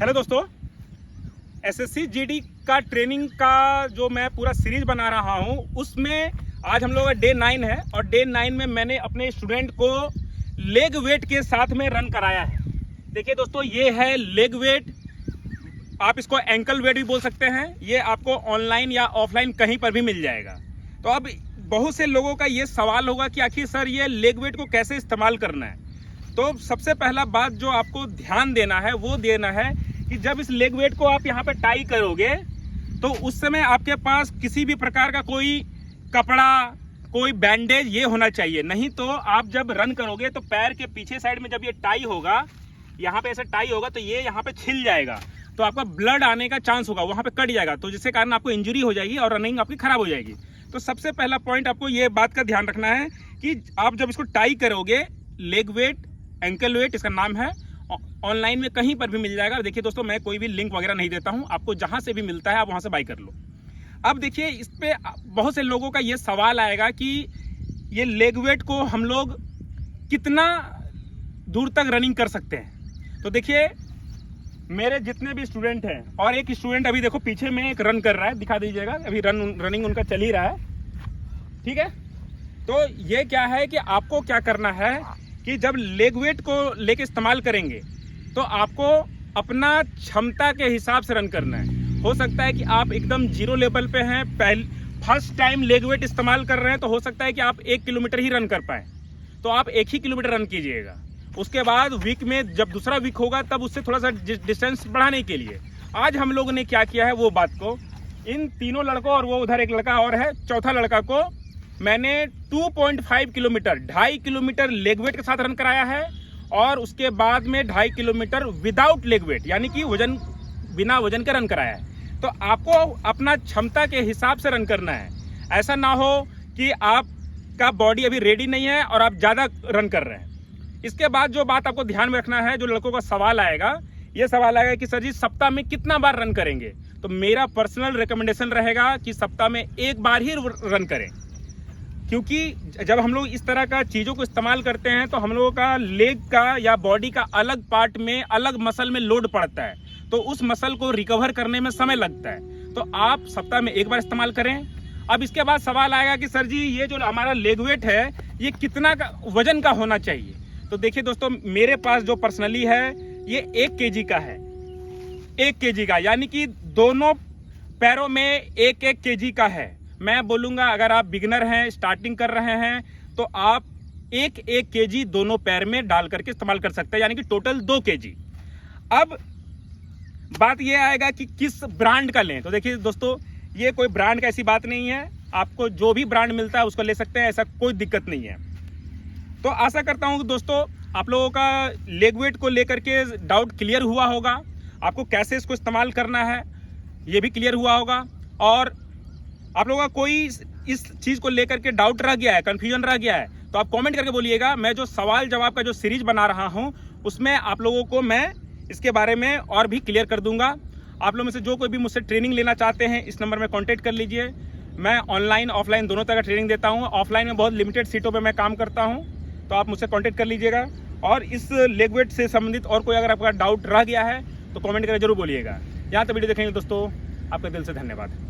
Hello दोस्तों, SSC GD का training का जो मैं पूरा सीरीज बना रहा हूं उसमें आज हम लोग का डे 9 है और डे 9 में मैंने अपने स्टूडेंट को लेग वेट के साथ में रन कराया है। देखिए दोस्तों, ये है लेग वेट, आप इसको एंकल वेट भी बोल सकते हैं। ये आपको ऑनलाइन या ऑफलाइन कहीं पर भी मिल जाएगा। तो अब बहुत से लोगों का ये सवाल होगा कि आखिर सर ये लेग वेट को कैसे इस्तेमाल करना है। तो सबसे पहला बात जो आपको ध्यान देना है वो देना है कि जब इस लेग वेट को आप यहाँ पे टाई करोगे तो उस समय आपके पास किसी भी प्रकार का कोई कपड़ा, कोई बैंडेज ये होना चाहिए। नहीं तो आप जब रन करोगे तो पैर के पीछे साइड में जब ये टाई होगा, यहाँ पे ऐसे टाई होगा तो ये यहाँ पे छिल जाएगा, तो आपका ब्लड आने का चांस होगा, वहाँ पे कट जाएगा, तो जिसके कारण आपको इंजरी हो जाएगी और रनिंग आपकी खराब हो जाएगी। तो सबसे पहला पॉइंट आपको ये बात का ध्यान रखना है कि आप जब इसको टाई करोगे, लेग वेट, एंकल वेट इसका नाम है, ऑनलाइन में कहीं पर भी मिल जाएगा। देखिए दोस्तों, मैं कोई भी लिंक वगैरह नहीं देता हूं, आपको जहां से भी मिलता है आप वहां से बाय कर लो। अब देखिए, इस पे बहुत से लोगों का ये सवाल आएगा कि ये लेग वेट को हम लोग कितना दूर तक रनिंग कर सकते हैं। तो देखिए, मेरे जितने भी स्टूडेंट हैं और एक स्टूडेंट अभी देखो पीछे में एक रन कर रहा है, दिखा दीजिएगा, अभी रनिंग उनका चल ही रहा है, ठीक है। तो ये क्या है कि आपको क्या करना है कि जब लेग वेट को लेके इस्तेमाल करेंगे तो आपको अपना क्षमता के हिसाब से रन करना है। हो सकता है कि आप एकदम जीरो लेवल पे हैं, फर्स्ट टाइम लेग वेट इस्तेमाल कर रहे हैं, तो हो सकता है कि आप 1 किलोमीटर ही रन कर पाए, तो आप 1 ही किलोमीटर रन कीजिएगा। उसके बाद वीक में जब दूसरा वीक होगा तब उससे थोड़ा सा डिस्टेंस बढ़ाने के लिए आज हम लोगों ने क्या किया है वो बात को इन तीनों लड़कों और वो उधर एक लड़का और है, चौथा लड़का को मैंने 2.5 किलोमीटर 2.5 किलोमीटर लेग वेट के साथ रन कराया है और उसके बाद में 2.5 किलोमीटर विदाउट लेग वेट यानी कि वजन बिना वजन के रन कराया है। तो आपको अपना क्षमता के हिसाब से रन करना है। ऐसा ना हो कि आपका बॉडी अभी रेडी नहीं है और आप ज़्यादा रन कर रहे हैं। इसके बाद जो बात आपको ध्यान में रखना है, जो लड़कों का सवाल आएगा, ये सवाल आएगा कि सर जी सप्ताह में कितना बार रन करेंगे। तो मेरा पर्सनल रिकमेंडेशन रहेगा कि सप्ताह में 1 बार ही रन करें, क्योंकि जब हम लोग इस तरह का चीज़ों को इस्तेमाल करते हैं तो हम लोगों का लेग का या बॉडी का अलग पार्ट में, अलग मसल में लोड पड़ता है, तो उस मसल को रिकवर करने में समय लगता है। तो आप सप्ताह में 1 बार इस्तेमाल करें। अब इसके बाद सवाल आएगा कि सर जी ये जो हमारा लेग वेट है ये कितना का वजन का होना चाहिए। तो देखिए दोस्तों, मेरे पास जो पर्सनली है ये 1 kg का है, 1 kg का, यानी कि दोनों पैरों में 1-1 kg का है। मैं बोलूँगा अगर आप बिगिनर हैं, स्टार्टिंग कर रहे हैं, तो आप 1-1 kg दोनों पैर में डाल करके इस्तेमाल कर सकते हैं, यानी कि टोटल 2 kg। अब बात यह आएगा कि किस ब्रांड का लें। तो देखिए दोस्तों, ये कोई ब्रांड का ऐसी बात नहीं है, आपको जो भी ब्रांड मिलता है उसको ले सकते हैं, ऐसा कोई दिक्कत नहीं है। तो आशा करता हूँ कि दोस्तों आप लोगों का लेग वेट को लेकर के डाउट क्लियर हुआ होगा, आपको कैसे इसको इस्तेमाल करना है ये भी क्लियर हुआ होगा, और आप लोगों का कोई इस चीज़ को लेकर के डाउट रह गया है, कन्फ्यूजन रह गया है, तो आप कमेंट करके बोलिएगा। मैं जो सवाल जवाब का जो सीरीज बना रहा हूं उसमें आप लोगों को मैं इसके बारे में और भी क्लियर कर दूंगा। आप लोगों में से जो कोई भी मुझसे ट्रेनिंग लेना चाहते हैं इस नंबर में कॉन्टैक्ट कर लीजिए। मैं ऑनलाइन ऑफलाइन दोनों तरह का ट्रेनिंग देता हूँ। ऑफलाइन में बहुत लिमिटेड सीटों पर मैं काम करता हूँ, तो आप मुझसे कॉन्टैक्ट कर लीजिएगा। और इस लेग वेट से संबंधित और कोई अगर आपका डाउट रह गया है तो कॉमेंट करके जरूर बोलिएगा। यहाँ तक वीडियो देखेंगे दोस्तों, आपका दिल से धन्यवाद।